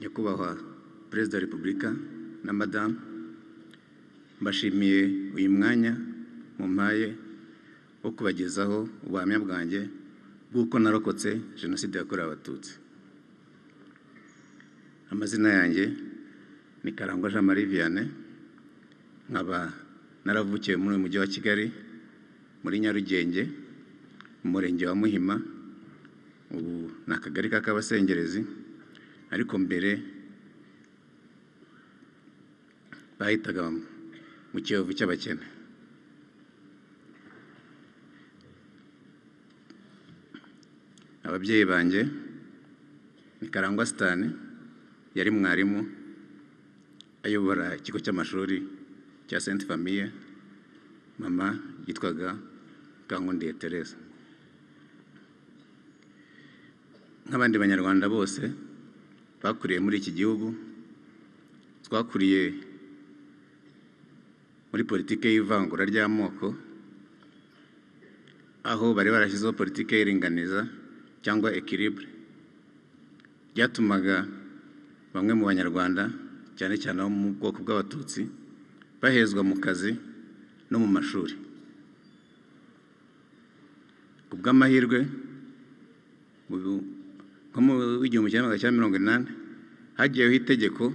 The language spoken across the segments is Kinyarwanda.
Nyakubahwa Perezida wa Repubulika na Madamu, mbashimiye uyu mwanya mumpaye wo kubagezaho ubuhamya bwanjye bw'uko narokotse Jenoside yakorewe Abatutsi. Amazina yanjye ni Karangwa Jean Marie Vianney, nkaba naravukiye muri uyu mujyi wa Kigali muri Nyarugenge mu murenge wa Muhima, ubu ni akagari k'Abasengerezi, ariko mbere bahitaga mu Kiyovu cy'Abakene. Ababyeyi banjye ni Karangwa Sitani, yari mwarimu ayobora ikigo cy'amashuri cya Sainte Famille. Mama yitwaga Kankundiye Teresa. Nk'abandi banyarwanda bose bakuriye muri iki gihugu, twakuriye muri politike y'ivangura ry'amoko, aho bari barashyizeho politike y'iringaniza cyangwa équilibre, byatumaga bamwe mu banyarwanda cyane cyane abo mu bwoko bw'Abatutsi bahezwa mu kazi no mu mashuri. Ku bw'amahirwe nko mu 1980 hagiyeho itegeko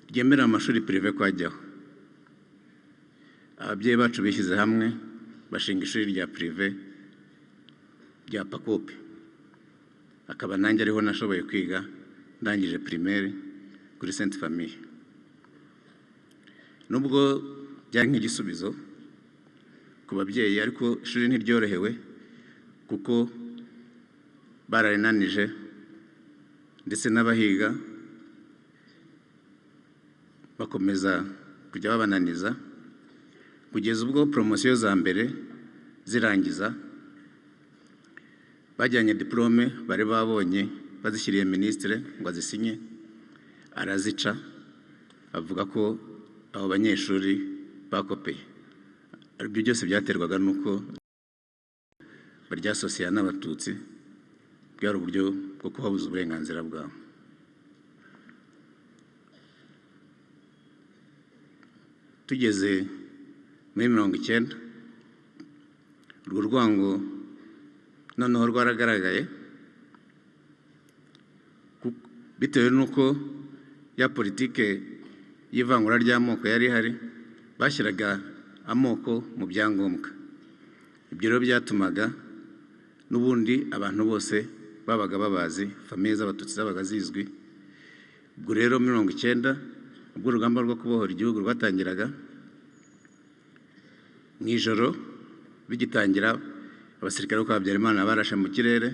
ryemerera amashuri privé kwajyaho. Ababyeyi bacu bishyize hamwe bashinga ishuri rya privé rya Pakopi, akaba nanjye ariho nashoboye kwiga ndangije primaire kuri Sainte Famille. Nubwo byari nk'igisubizo ku babyeyi, ariko ishuri ntiryorohewe kuko bararinanije ndetse n'abahiga bakomeza kujya babananiza, kugeza ubwo promosiyo za mbere zirangiza bajyanye diplome bari babonye bazishyiriye ministre ngo azisinye, arazica, avuga ko abo banyeshuri bakopeye. Ibyo byose byaterwaga n'uko baryasosiya n'Abatutsi, bwari uburyo bwo kubabuza uburenganzira bwabo. Tugeze muri 90, urwo rwango noneho rwaragaragaye bitewe n'uko ya politike y'ivangura ry'amoko yari ihari, bashyiraga amoko mu byangombwa. Ibyo rero byatumaga n'ubundi abantu bose babaga babazi, famiye z'Abatutsi zabaga zizwi. Ubwo rero muri 90, ubwo urugamba rwo kubohora igihugu rwatangiraga, mu ijoro bigitangira abasirikare bo kwa Habyarimana barashe mu kirere,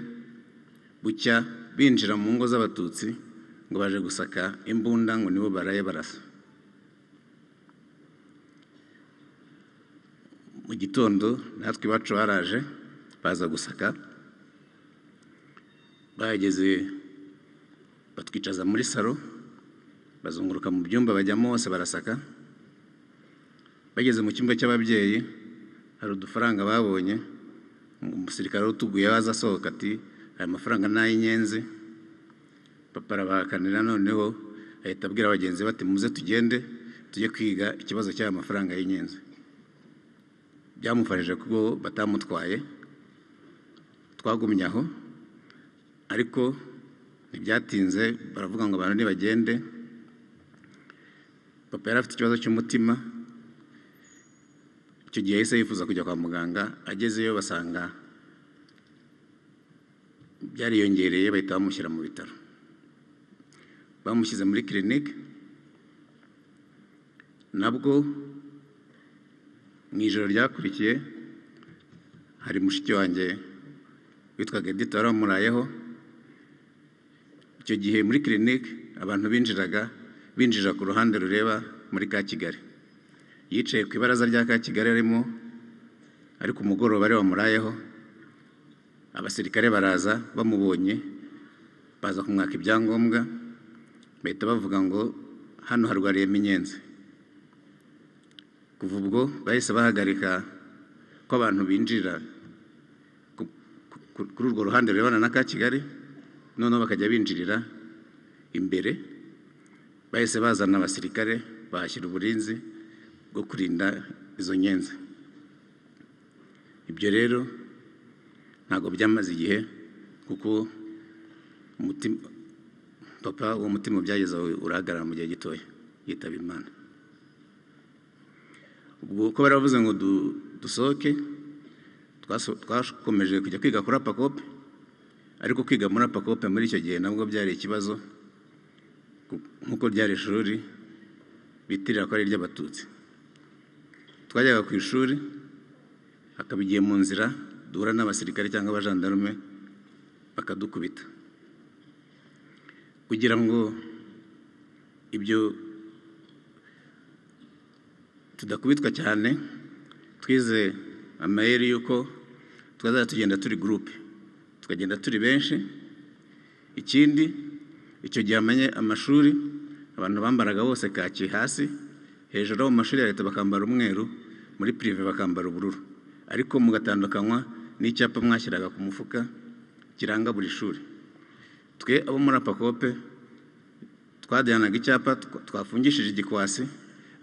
bucya binjira mu ngo z'Abatutsi ngo baje gusaka imbunda, ngo nibo baraye barasa. Mu gitondo natwe iwacu baraje baza gusaka, bahageze batwicaza muri salo, bazunguruka mu byumba bajyamo hose barasaka. Bageze mu cyumba cy'ababyeyi, hari udufaranga babonye, umusirikare utuguye waza asohoka ati aya mafaranga ni ay'inyenzi. Papa arabahakanira, noneho ahita abwira abagenzi bati muze tugende tujye kwiga ikibazo cy'aya mafaranga y'inyenzi. Byamufashije kuko batamutwaye, twagumye aho, ariko ntibyatinze baravuga ngo abantu nibagende. Papa yari afite ikibazo cy'umutima, icyo gihe yahise yifuza kujya kwa muganga. Agezeyo basanga byariyongereye, bahita bamushyira mu bitaro. Bamushyize muri clinique, nabwo mu ijoro ryakurikiye hari mushiki wanjye witwaga Edith wari wamurayeho. Icyo gihe muri clinique abantu binjira ku ruhande rureba muri ka Kigali. Yicaye ku ibaraza rya ka Kigali ariko umugoroba ari wamurayeho, abasirikare baraza bamubonye, baza kumwaka ibyangombwa, bahita bavuga ngo hano harwariyemo inyenzi. Kuva ubwo bahise bahagarika ko abantu binjira kuri urwo ruhande rurebana na ka Kigali, noneho bakajya binjirira imbere bahise bazana abasirikare bahashyira uburinzi bwo kurinda izo nyenzi. Ibyo rero ntabwo byamaze igihe kuko papa uwo mutima byageze urahagarara mu gihe gitoya yitaba Imana. Ubwo uko baravuze ngo dusohoke, twakomeje kujya kwiga kuri apakope, ariko kwiga muri apakope muri icyo gihe nabwo byari ikibazo nk'uko ryari ishuri bitirira ko ari iry'Abatutsi. Twajyaga ku ishuri hakaba igihe mu nzira duhura n'abasirikare cyangwa abajandarume bakadukubita. Kugira ngo ibyo tudakubitwa cyane, twize amayeri y'uko twazajya tugenda turi gurupe, tukagenda turi benshi. Ikindi, icyo gihe amashuri abantu bambaraga bose kaki hasi, hejuru mu mashuri ya leta bakambara umweru, muri prive bakambara ubururu, ariko mugatandukanywa n'icyapa mwashyiraga ku mufuka kiranga buri shuri. Twe abo muri apakope twajyanaga icyapa twafungishije igikwasi,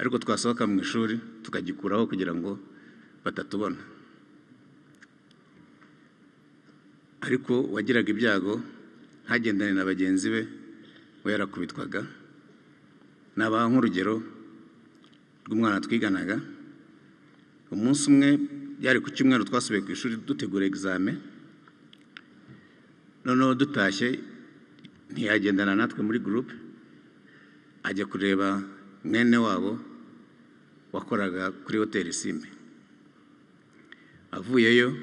ariko twasohoka mu ishuri tukagikuraho kugira ngo batatubona. Ariko wagiraga ibyago ntagendane na bagenzi be, we yarakubitwaga. Nabaha nk'urugero rw'umwana twiganaga. Umunsi umwe byari ku cyumweru, twasubiye ku ishuri dutegura examen, noneho dutashye ntiyagendana natwe muri groupe, ajya kureba mwene wabo wakoraga kuri hoteli Simbi. Avuyeyo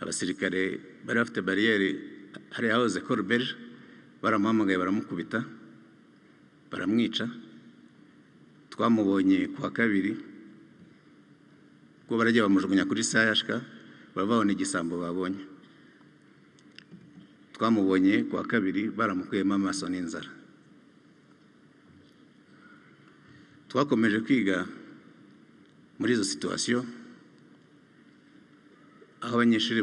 abasirikare bari bafite bariyeri hari hahoze Colberge, baramuhamagaye baramukubita baramwica. Twamubonye ku wa kabiri ubwo baragiye bamujugunya kuri sayashka, babona igisambo babonye. Twamubonye ku wa kabiri baramukuyemo amaso n'inzara. Twakomeje kwiga muri izo situwasiyo, aho abanyeshuri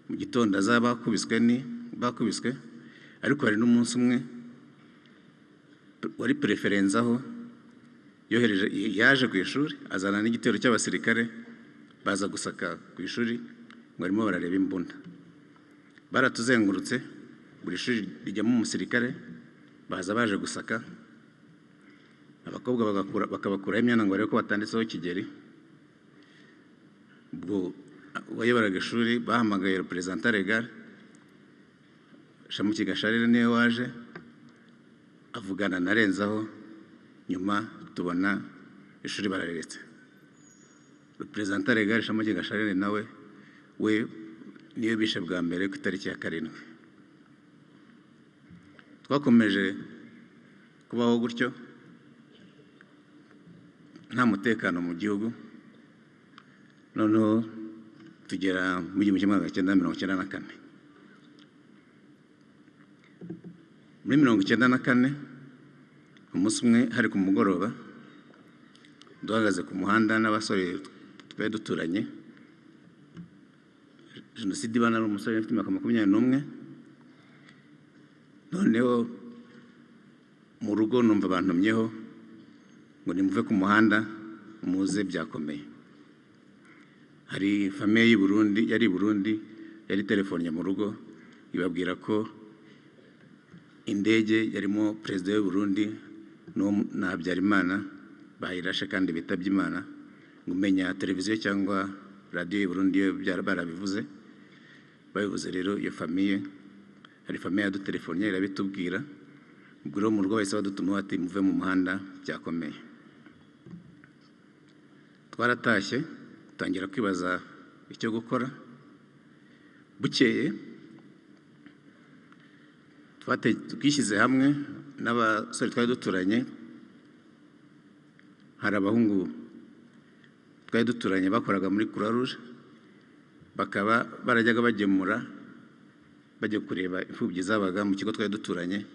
mu gitondo azaba bakubiswe, ariko hari n'umunsi umwe wari preferense aho yaje ku ishuri azana n'igitero cy'abasirikare baza gusaka ku ishuri ngo barimo barareba imbunda. Baratuzengurutse, buri shuri rijyamo umusirikare, baza baje gusaka. Abakobwa bakabakuraho imyenda ngo barebe ko batanditseho Kigeli. Ubwo wayoboraga ishuri bahamagaye representant legal, Shamukiga Charles niwe waje avugana na Renzaho, nyuma tubona ishuri barareretse. Representant legal Shamukiga Charles nawe we niyo bishe bwa mbere ku itariki ya 7. Twakomeje kubaho gutyo nta mutekano mu gihugu, noneho tugera mu 1994. Muri 1994 umunsi umwe hari ku mugoroba, duhagaze ku muhanda n'abasore twari duturanye. Jenoside ibana ari umusore ufite imyaka 21. Noneho mu rugo numva bantumyeho ngo nimuve ku muhanda muze byakomeye. Hari famiye yari Burundi yari telefonye mu rugo ibabwira ko indege yarimo perezida w'u Burundi na Habyarimana bayirashe kandi bitabye Imana. Ngumenya televiziyo cyangwa radio y'u Burundi barabivuze. Babivuze rero iyo famiye, hari famiye yadutelefoniye irabitubwira. Ubwo rero mu rugo bahise badutuma bati muve mu muhanda byakomeye. Twaratashye tangira kwibaza icyo gukora. Bukeye twishyize hamwe n'abasore twari duturanye. Hari abahungu twari duturanye bakoraga muri Croix Rouge, bakaba barajyaga bagemura bajya kureba imfubyi zabaga mu kigo twari duturanye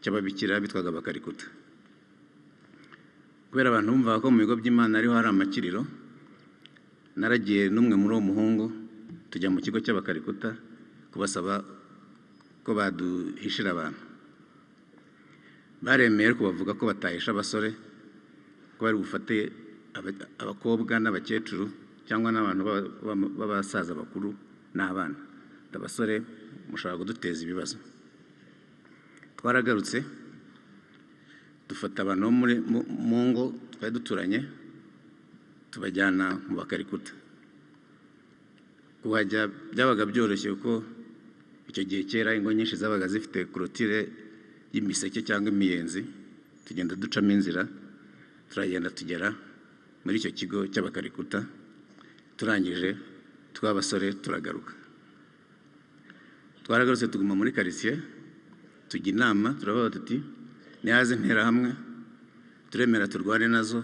cy'ababikira bitwaga Bakarikuta. Kubera abantu bumva ko mu bigo by'Imana ariho hari amakiriro, naragiye n'umwe muri uwo muhungu tujya mu kigo cy'Abakarikuta kubasaba ko baduhishira abantu. baremeye ko bavuga ko batahisha abasore ko bari bufate abakobwa n'abakecuru cyangwa n'abantu b'abasaza bakuru n'abana. Abasore mushobora kuduteza ibibazo. Twaragarutse dufata abantu mu ngo twari duturanye tubajyana mu bakarikuta. Kuhajya byabaga byoroshye kuko icyo gihe kera ingo nyinshi zabaga zifite korotire y'imiseke cyangwa imiyenzi. Tugenda ducamo inzira turagenda tugera muri icyo kigo cy'abakarikuta. Turangije tw'abasore turagaruka. Twaragarutse tuguma muri quartier tujya inama turavuga tuti nihaze interahamwe turemera turwane nazo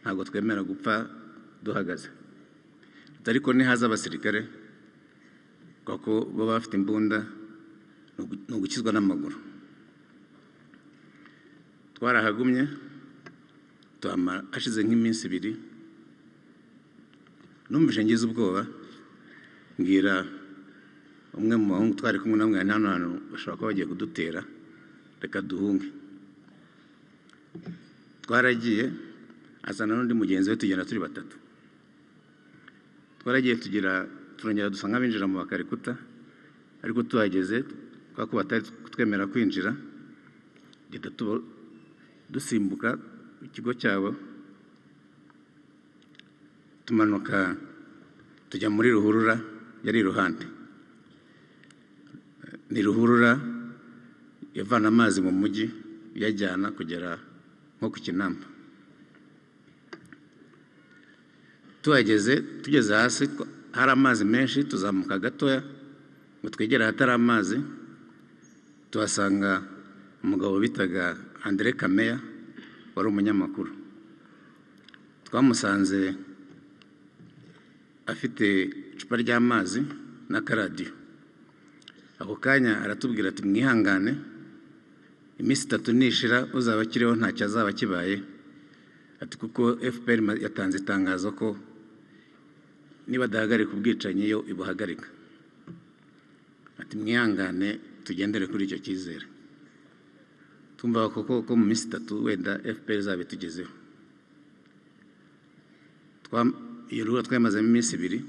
ntabwo twemera gupfa duhagaze. Ariko nihaza abasirikare kuko baba bafite imbunda no gukizwa n'amaguru. Twarahagumye hashize nk'iminsi 2 numvise ngize ubwoba mbwira umwe mu bahungu twari kumwe namwe hano bashobora kuba bagiye kudutera reka duhunge. Twaragiye azana n'undi mugenzi we tugenda turi 3. Twaragiye turongera dusanga binjira mu bakarikuta ariko tuhageze kwa ko batari twemera kwinjira dusimbuka ikigo cyabo tumanuka tujya muri ruhurura yari iruhande. Ni ruhurura yavana amazi mu mujyi yajyana kugera nko ku Kinamba. Tugeze hasi hari amazi menshi tuzamuka gatoya ngo twegera hatari amazi tuhasanga umugabo bitaga André Kameya wari umunyamakuru. Twamusanze afite icupa ry'amazi n'akaradiyo. Ako kanya aratubwira ati mwihangane iminsi 3 nishira uzaba kiriho ntacyo azaba kibaye ati kuko FPR yatanze itangazo ko niba dahagarika ubwicanyi yo ibuhagarika. Ati mwihangane tugendere kuri icyo cyizere. Tumva ko mu minsi 3 wenda FPR zabe tugezeho. Iyo ruhurura twamazemo iminsi 2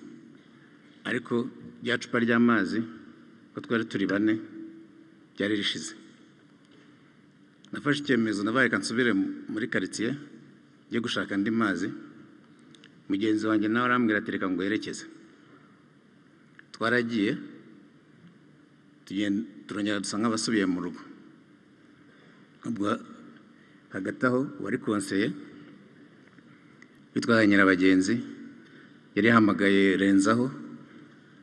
ariko rya cupa ry'amazi ko twari turi 4 byari rishize. Nafashe icyemezo nabaye kansubire muri quartier ngiye gushaka andi mazi. Mugenzi wanjye nawe arambwira ati reka ngo yerekeze. Twaragiye turongera dusanga basubiye mu rugo. Ubwo hagati aho wari konseye witwa Nyirabagenzi yari yahamagaye Renzaho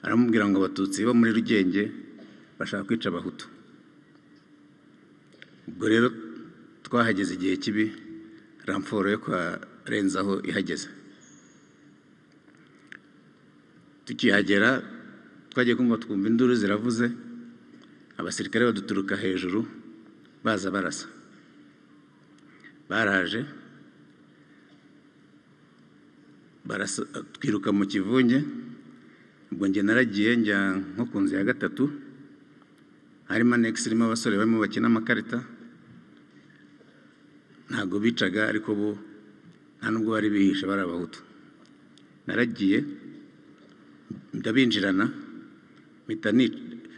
aramubwira ngo abatutsi bo muri Rugenge bashaka kwica abahutu. Ubwo rero twahageze igihe kibi ramforo yo kwa Renzaho ihageze. Tukihagera twagiye kumva twumva induru ziravuze abasirikare baduturuka hejuru baza barasa. Baraje twiruka mu kivunge. Ubwo njye naragiye njya nko ku nzu ya 3 harimo annex irimo abasore barimo bakina amakarita. Ntago bicaga ariko bo nta nubwo bari bihishe bari abahutu. Naragiye ndabinjirana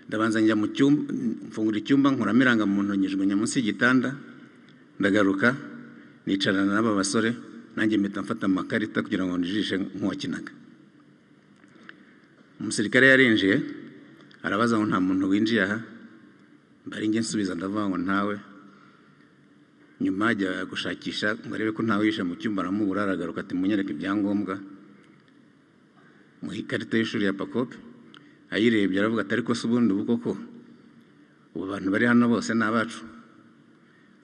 ndabanza njya mu cyumba mfungura icyumba nkuramo irangamuntu nyijugunya munsi y'igitanda ndagaruka nicarana n'aba basore nanjye mpita mfata amakarita kugira ngo njijishe nk'uwakinaga. Umusirikare yarinjiye arabaza ngo nta muntu winjiye aha. Mbari nge nsubiza ndavuga ngo ntawe. Nyuma ajya gushakisha ngo arebe ko ntawe yishe mu cyumba aramubura aragaruka ati munyereke ibyangombwa mu ikarita y'ishuri ya Pakope. Ayirebye aravuga ati ariko se ubundi ubu koko ubu bantu bari hano bose ni abacu.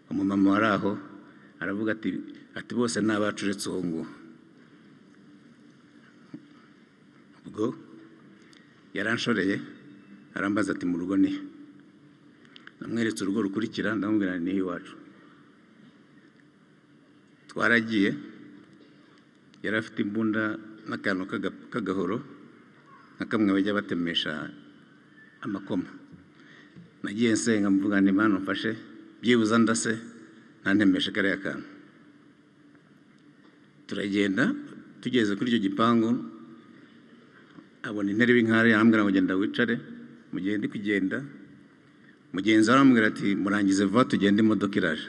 Umumama wari aho aravuga ati bose ni abacu uretse uwo nguwo. Ubwo yaranshoreye arambaza ati mu rugo ni. Namweretse urugo rukurikira ndamubwira ni iwacu. Twaragiye yari afite imbunda n'akantu k'agahoro nka kamwe bajya batemesha amakoma. Nagiye nsenga mvuga nti Mana mfashe byibuza ndase ntantemeshe kariya kantu. Turagenda tugeze kuri icyo gipangu abona intebe inkari arambwira ngo genda wicare. Mu gihe ndi kugenda mugenzi arambwira ati murangize vuba tugende imodoka iraje.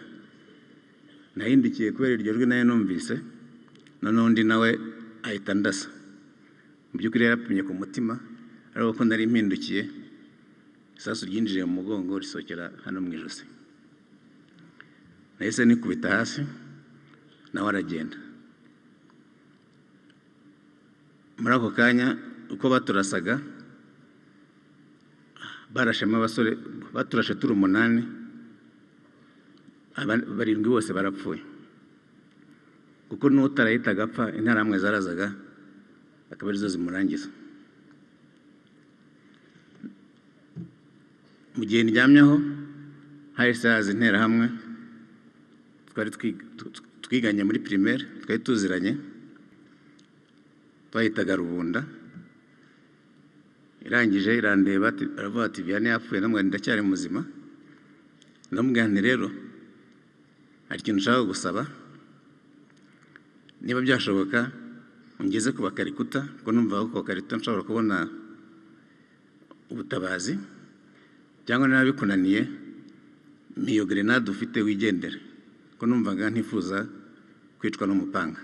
Nahindukiye kubera iryo jwi nayo numvise, noneho undi nawe ahita ndasa. Mu by'ukuri yarapimye ku mutima ariko ko nari mpindukiye isasu ryinjiriye mu mugongo risokera hano mu ijosi. Nahise nikubita hasi nawe aragenda. Muri ako kanya uko baturasaga barashemo abasore, baturashe turi 8, 7 bose barapfuye kuko n'utarahita agapfa interahamwe zarazaga akaba arizo zimurangiza. Mu gihe ndyamyeho hahise haza interahamwe twari twiganye muri primaire, twari tuziranye, twahitaga Rubunda. Irangije irandeba aravuga ati Vianney yapfuye, namwe ndacyari muzima. Ndamubwira nti rero hari ikintu nshaka gusaba, niba byashoboka ungeze ku bakarikuta kuko numva ko bakarikuta nshobora kubona ubutabazi, cyangwa niba bikunaniye niyo grenade ufite wigendere kuko numvaga ntifuza kwicwa n'umupanga.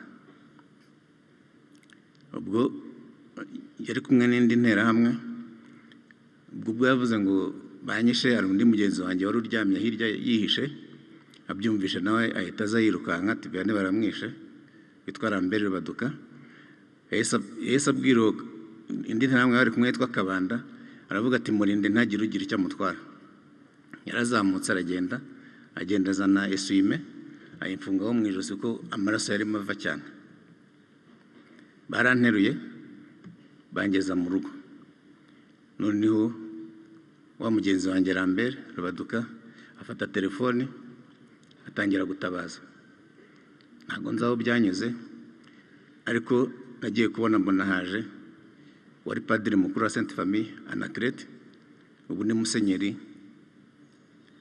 Ubwo yari kumwe n'indi nterahamwe, ubwo yavuze ngo banyishe, hari undi mugenzi wanjye wari uryamye hirya yihishe, abyumvishe nawe ahita aza yirukanka ati Vianney baramwishe, witwa Lambert Rubaduka. Yahise abwira indi nterahamwe bari kumwe yitwa Kabanda, aravuga ati murinde ntagire ugira icyo amutwara. Yarazamutse aragenda, agenda azana esuime ayimfungaho mu ijosi ko amaraso yarimo ava cyane. Baranteruye bangeza mu rugo. Noneho wa mugenzi wanjye Lambert Rubaduka afata telefoni atangira gutabaza. Ntabwo nzi aho byanyuze ariko nagiye kubona mbona haje wari padiri mukuru wa Sainte Famille Anaclet, ubu ni musenyeri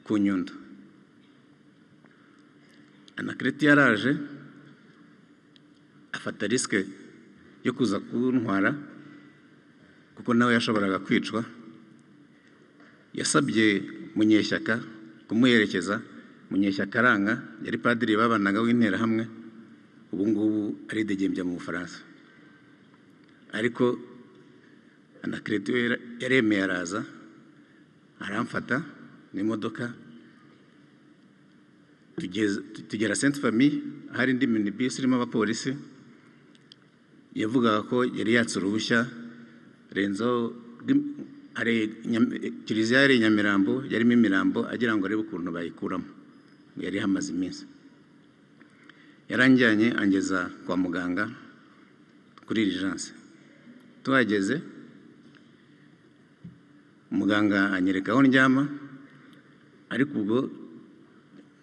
ku Nyundo. Anaclet yaraje afata risque yo kuza kuntwara kuko nawe yashoboraga kwicwa. Yasabye Munyeshyaka kumuherekeza. Munyeshyaka aranga, yari padiri babanaga w'interahamwe, ubu ngubu ari degembya mu Bufaransa. Ariko Anaclet yaremeye araza aramfata n'imodoka tugera Sainte Famille, hari indi minibus irimo abapolisi. Yavugaga ko yari yatse uruhushya Renzo Kiliziya yari Nyamirambo, yarimo imirambo agira ngo arebe ukuntu bayikuramo, yari hamaze iminsi. Yaranjyanye angeza kwa muganga kuri urgence. Tuhageze muganga anyereka aho ndyama, ariko ubwo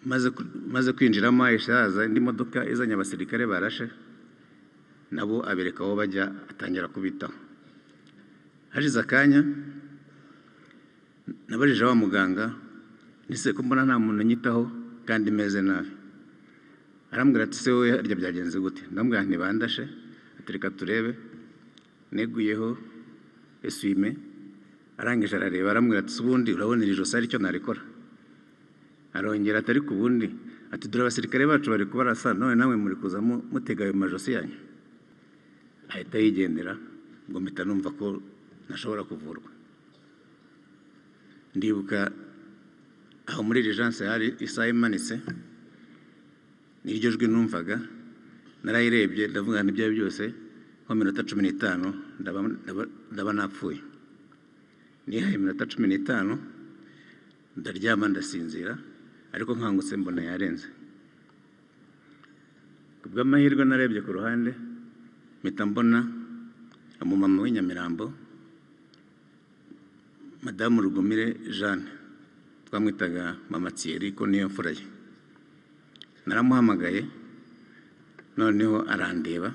maze kwinjiramo haza indi modoka izanye abasirikare barashe, nabo abereka aho bajya atangira kubitaho. Hashize akanya nabajije wa muganga nise ko mbona nta muntu nyitaho kandi meze nabi. Arambwira ati se wowe harya byagenze gute? Ndamubwira nti bandashe, atereka turebe. Neguyeho esuime, arangije arareba arambwira ati ubundi urabona iri josi ari cyo narikora? Arongera atari ku bundi ati dore abasirikare bacu bari kubarasa, none nawe muri kuza mutega ayo majosi yanyu. Ahita yigendera, ngo mpita numva ko nashobora kuvurwa. Ndibuka aho muri urgence hari isaha imanitse, niryo jwi numvaga. Narayirebye ndavuga n'ibyo byose nko minota 15 ndaba napfuye. Nihaye minota 15 ndaryama ndasinzira, ariko nkangutse mbona yarenze. Kubw'amahirwe narebye ku ruhande mpita mbona umumama w'Inyamirambo, Madamu Rugumire Jeanne, twamwitaga Mama Thierry ko niyo mfura ye. Naramuhamagaye, noneho arandeba,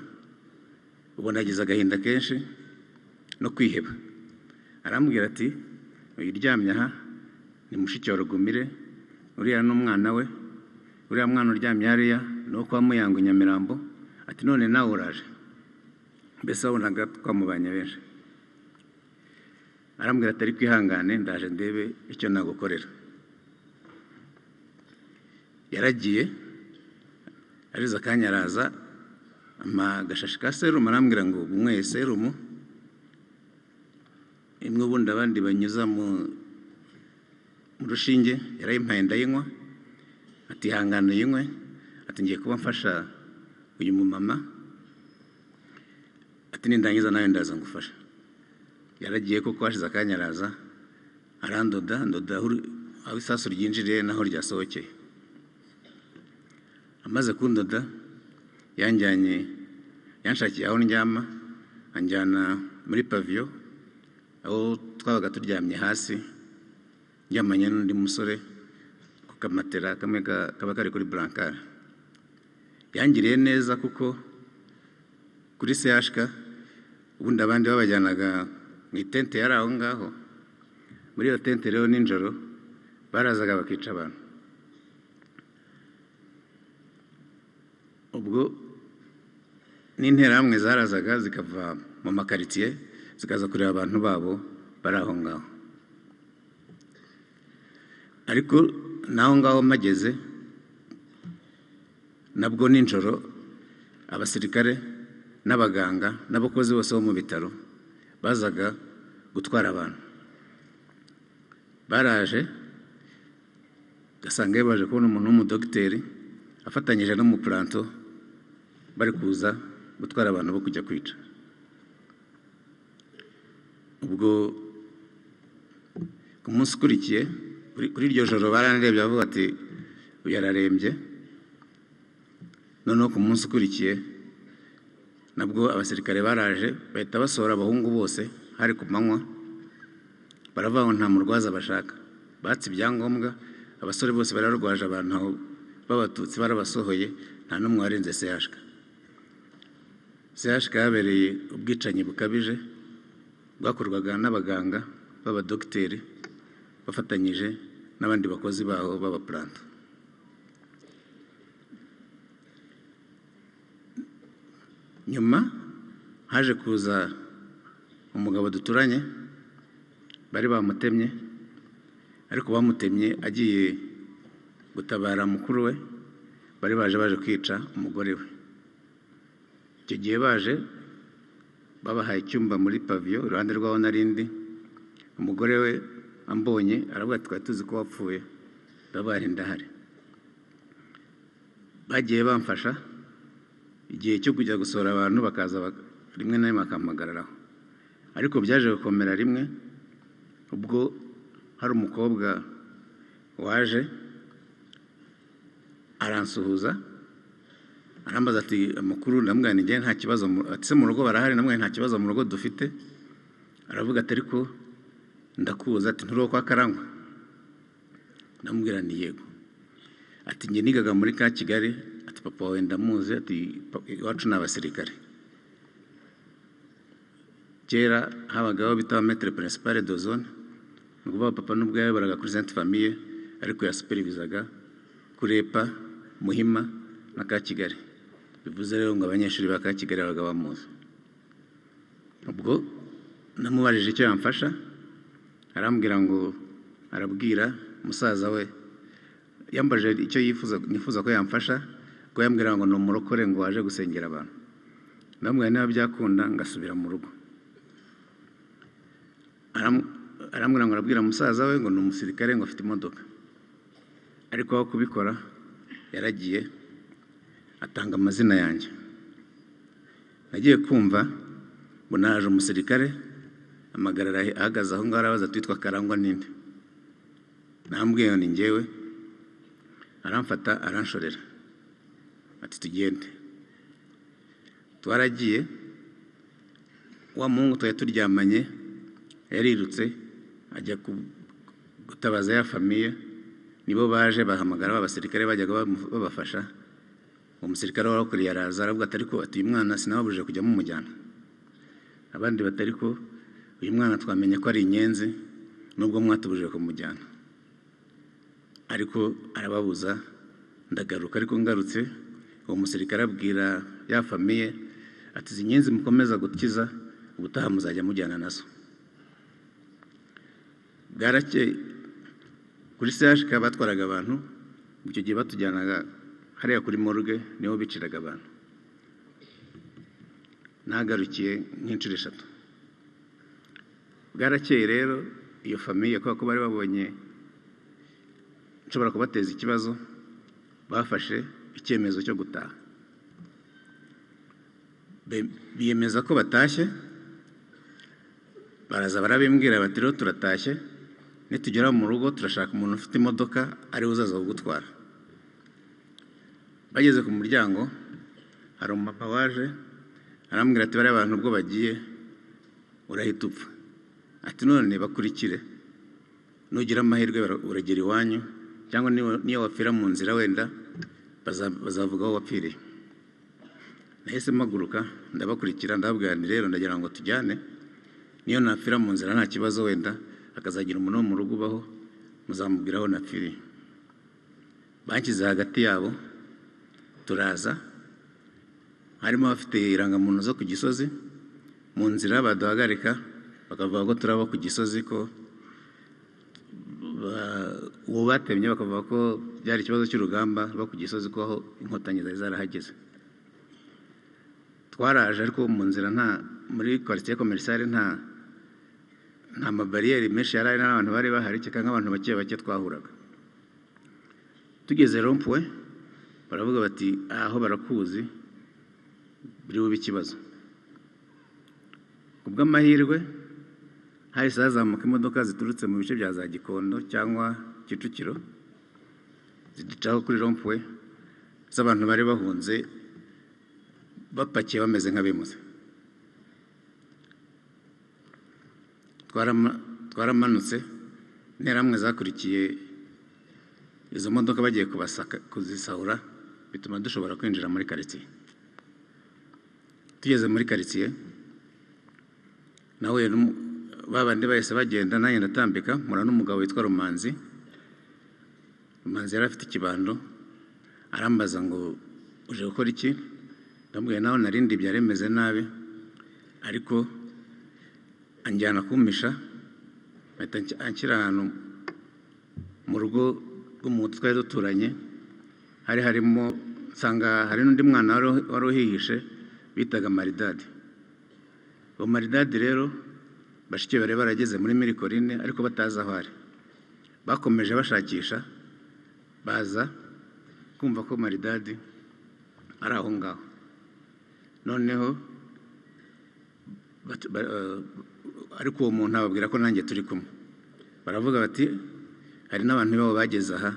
ubona agize agahinda kenshi no kwiheba. Arambwira ati uyiryamye aha ni mushiki wa Rugumire, uriya n'umwana we, uriya mwana uryamye hariya no kwa Muyango Nyamirambo, ati none nawe uraje. Mbese wabonaga twamubanye benshi. Arambwira atari kwihangane ndaje ndebe icyo nagukorera. Yaragiye ariza akanya araza agashashi ka serumu arambwira ngo unyweye serumu imwe ubundi abandi banyuza mu rushinge, yarayimpaye ndayinywa, ati ihangane yinywe, ati ngiye kuba mfasha uyu mumama, ati nindangiza nawe ndaza ngufasha. Yaragiye kuko hashize akanya araza arandoda aho isasu ryinjiriye naho ryasohokeye. Amaze kundoda yanshakiye aho ndyama, anjyana muri paviyo aho twabaga turyamye hasi, njyamanye n'undi musore ku kamatera kamwe kaba kari kuri burankari. Yangiriye neza kuko kuri CHK ubundi abandi babajyanaga mu itente yari aho ngaho. Muri iyo tente rero nijoro barazaga bakica abantu. Ubwo n'interahamwe zarazaga zikava mu makaritsiye zikaza kureba abantu babo bari aho ngaho. Ariko naho ngaho mageze nabwo nijoro abasirikare n'abaganga n'abakozi bose bo mu bitaro bazaga gutwara abantu. Baraje gasanga baje kubona umuntu w'umudogiteri afatanyije n'umupuranto bari kuza gutwara abantu bo kujya kwica. Ubwo ku munsi ukurikiye kuri iryo joro baranrebye bavuga ati uyu ararembye. Noneho ku munsi ukurikiye nabwo abasirikare baraje bahita basohora abahungu bose, hari ku manywa, baravuga ngo nta murwaza bashaka. Batse ibyangombwa, abasore bose bararwaje, abantu aho b'abatutsi barabasohoye, nta n'umwe warenze CHK. CHK yabereye ubwicanyi bukabije bwakorwaga n'abaganga b'abadogiteri bafatanyije n'abandi bakozi baho b'abapuranto. Nyuma haje kuza umugabo duturanye, bari bamutemye, ariko bamutemye agiye gutabara mukuru we, bari baje kwica umugore we. Icyo gihe baje babahaye icyumba muri paviyo iruhande rw'aho narindi. Umugore we ambonye aravuga ati twari tuzi ko wapfuye, ndabaye ndahari. Bagiye bamfasha, igihe cyo kujya gusohora abantu bakaza rimwe na rimwe bakampagararaho. Ariko byaje gukomera rimwe ubwo hari umukobwa waje aransuhuza, arambaza ati amakuru, ndamubwira nti nta kibazo, ati se mu rugo barahari? Ndamubwira nta kibazo mu rugo dufite. Aravuga ati ariko ndakuza, ati nturi uwo kwa Karangwa? Ndamubwira nti yego. Ati njye nigaga muri ka Kigali, ati papa wawe ndamuzi, ati iwacu ni abasirikare. Kera habagaho bita maître principal de zone, ni ukuvuga papa n'ubwo yayoboraga kuri Sainte Famille ariko yasupervisaga kuri EPA, Muhima na ka Kigali. Bivuze rero ngo abanyeshuri ba ka Kigali babaga bamuzi. Ubwo namubajije icyo yamfasha, arambwira ngo arabwira musaza we, yambaje icyo nifuza ko yamfasha, ko yambwira ngo ni umurokore ngo waje gusengera abantu. Ndamubwira niba byakunda ngasubira mu rugo. Arambwira ngo arabwira musaza we ngo ni umusirikare ngo afite imodoka. Ariko aho kubikora yaragiye atanga amazina yanjye. Nagiye kumva ngo naje umusirikare amagarara ahagaze aho ngaho arabaza twitwa Karangwa ninde. Nambwiye ni njyewe, aramfata aranshorera ati tugende. Twaragiye, wa muhungu twari turyamanye yarirutse ajya gutabaza ya famiye, nibo baje bahamagara abasirikare bajyaga babafasha. Umusirikare warakuriye araza aravuga ati ariko ati uyu mwana sinababujije kujya mumujyana. Abandi batari ko uyu mwana twamenye ko ari inyenzi nubwo mwatubujije kumujyana. ariko arababuza ndagaruka. Ariko ngarutse uwo musirikare abwira ya famiye ati izi nyenzi mukomeza gukiza ubutaha muzajya mujyana nazo. Bwarakeye kuri CHK batwaraga abantu, icyo gihe batujyanaga hariya kuri morgue niho biciraga abantu. Nagarukiye nk'inshuro 3. Bwarakeye rero iyo famiye ko bari babonye nshobora kubateza ikibazo, bafashe icyemezo cyo gutaha. Biyemeza ko batashye, baraza barabimbwira bati rero turatashye, nitugera mu rugo turashaka umuntu ufite imodoka ari uzaza kugutwara. Bageze ku muryango hari umupapa waje arambwira ati bari abantu ubwo bagiye urahita upfa. Ati none bakurikire, nugira amahirwe uragera iwanyu, cyangwa niyo wapfira mu nzira wenda bazavuga aho wapfiriye. Nahise mpaguruka ndabakurikira, ndababwira nti rero ndagira ngo tujyane, niyo napfira mu nzira nta kibazo, wenda akazagira umuntu wo mu rugo ubaho muzamubwira aho napfiriye. Banshyize hagati yabo, turaza, harimo abafite irangamuntu zo ku Gisozi. Mu nzira baduhagarika bakavuga ko turaba ku Gisozi, ko uwo batemye bakavuga ko byari ikibazo cy'urugamba rwo ku Gisozi, ko aho inkotanyi zari zarahageze. Twaraje ariko mu nzira muri quartier commerciale nta mabariyeri menshi yari ari, n'abantu bari bahari, cyangwa nk'abantu bake twahuraga. Tugeze Rond-Point baravuga bati aho barakuzi biri bube ikibazo. Kubw'amahirwe hahise hazamuka imodoka ziturutse mu bice bya za Gikondo cyangwa Kicukiro, ziducaho kuri Rond-Point z'abantu bari bahunze bapakiye bameze nk'abimuze. Twaramanutse, interamwe zakurikiye izo modoka bagiye kuzisahura, bituma dushobora kwinjira muri quartier. Tugeze muri quartier nawe babandi bahise bagenda, nanjye ndatambika, mura n'umugabo witwa Rumanzi. Rumanzi yari afite ikibando, arambaza ngo uje gukora iki? Ndamubwira naho narindi byaremeze nabi, ariko anjyana kumisha, anshyira ahantu mu rugo rw'umuntu twari duturanye. Harimo nsanga hari n'undi mwana wari uhihishe bitaga Maridadi. Uwo Maridadi rero bashiki bari barageze muri Mirikorine ariko batazi aho ari. Bakomeje bashakisha, baza kumva ko Maridadi ari aho ngaho. Noneho ariko uwo muntu ababwira ko nanjye turi kumwe. Baravuga bati hari n'abantu babo bageze aha,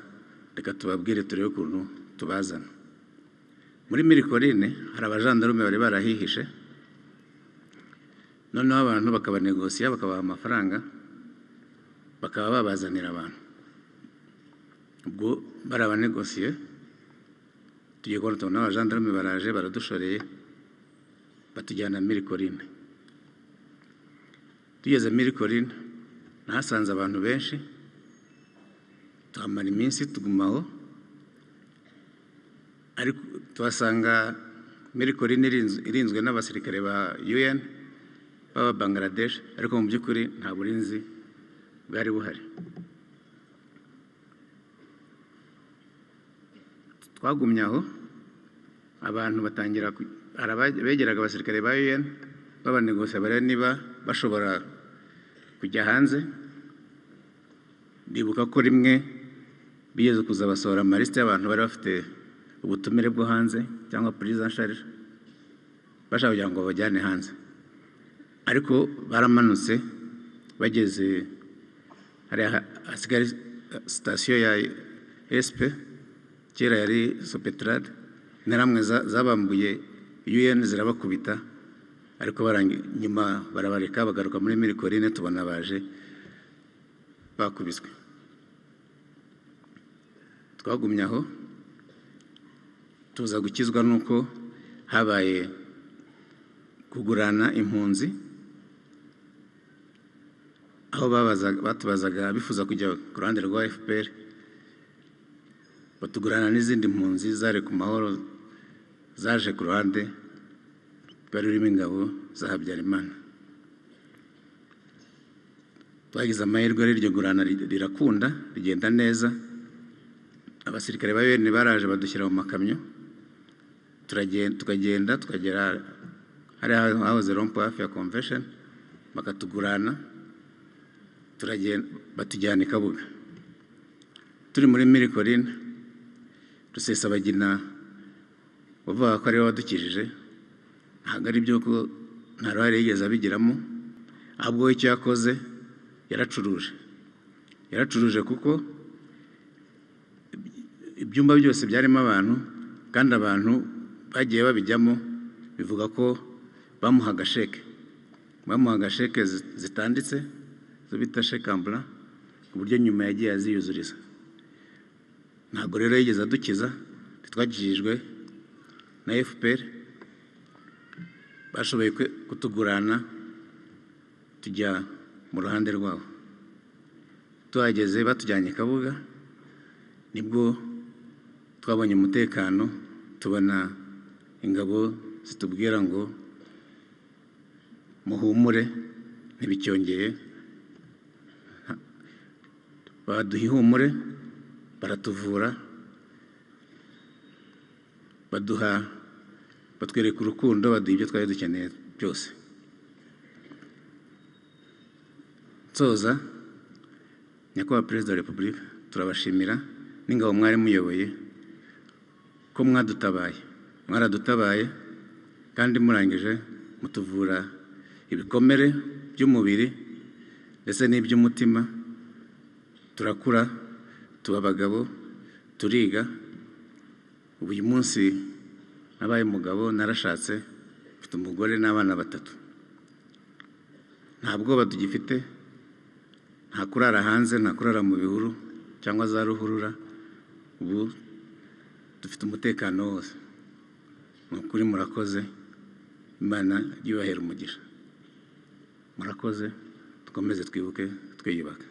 reka tubabwire turebe ukuntu tubazana. Muri Mirikorine hari abajandarume bari barahihishe, noneho abantu bakabanegosiya, bakabaha amafaranga, bakaba babazanira abantu. Ubwo barabanegosiye, tugiye kubona tubona abajandarume baraje baradushoreye, batujyana Mirikorine. Tugeze Mirikorine nahasanze abantu benshi, tuhamara iminsi tugumaho, ariko tuhasanga Mirikorine irinzwe n'abasirikare ba UN baba Bangladesh, ariko mu by'ukuri nta burinzi bwari buhari. Twagumye aho, abantu batangira begeraga abasirikare ba UN babanegosiya bareba niba bashobora kujya hanze. Ndibuka ko rimwe bigeze kuza basohora amalisite y'abantu bari bafite ubutumire bwo hanze cyangwa prison charge, bashaka kugira ngo bajyane hanze. Ariko baramanutse, bageze hasigara sitasiyo ya SP, kera yari Sopetrade, interamwe zabambuye UN zirabakubita, ariko nyuma barabareka bagaruka muri Mirikorine, tubona baje bakubiswe. Twagumye aho, tuza gukizwa nuko habaye kugurana impunzi, aho batubazaga bifuza kujya ku ruhande rwa FPR, batugurana n'izindi mpunzi zari ku mahoro zaje ku ruhande rwari rurimo ingabo za Habyarimana. Twagize amahirwe iryo gurana rirakunda rigenda neza. Abasirikare ba bene baraje badushyira mu makamyo, tukagenda tukagera hari hahoze rompo hafi ya convention, bakatugurana turagenda batujyana i Kabuga. Turi muri Miracoline, Rusesabagina bavuga ko ariwe wadukijije, ntabwo ari byo ko nta ruhare yigeze abigiramo, ahubwo icyo yakoze yaracuruje kuko ibyumba byose byarimo abantu, kandi abantu bagiye babijyamo bivuga ko bamuhaga sheke zitanditse zo bita shekambura, ku buryo nyuma yagiye aziyuzuriza. Ntabwo rero yigeze adukiza, twagijijwe na FPR, bashoboye kutugurana tujya mu ruhande rwabo. Tuhageze batujyanye Kabuga, nibwo twabonye umutekano, tubona ingabo zitubwira ngo muhumure ntibicyongeye. Baduha ihumure, baratuvura, batwereka urukundo, baduha ibyo twari dukeneye byose. Nsoza, Nyakubahwa Perezida wa Repubulika, turabashimira n'ingabo mwari muyoboye ko mwaradutabaye kandi murangije mutuvura ibikomere by'umubiri ndetse n'iby'umutima. Turakura, tuba abagabo, turiga. Ubu uyu munsi nabaye umugabo, narashatse, mfite umugore n'abana 3. Nta bwoba tugifite, nta kurara hanze, nta kurara mu bihuru cyangwa za ruhurura. Ubu dufite umutekano wose. Ni ukuri murakoze, Imana yibahera umugisha. Murakoze, dukomeze twibuke twiyubaka.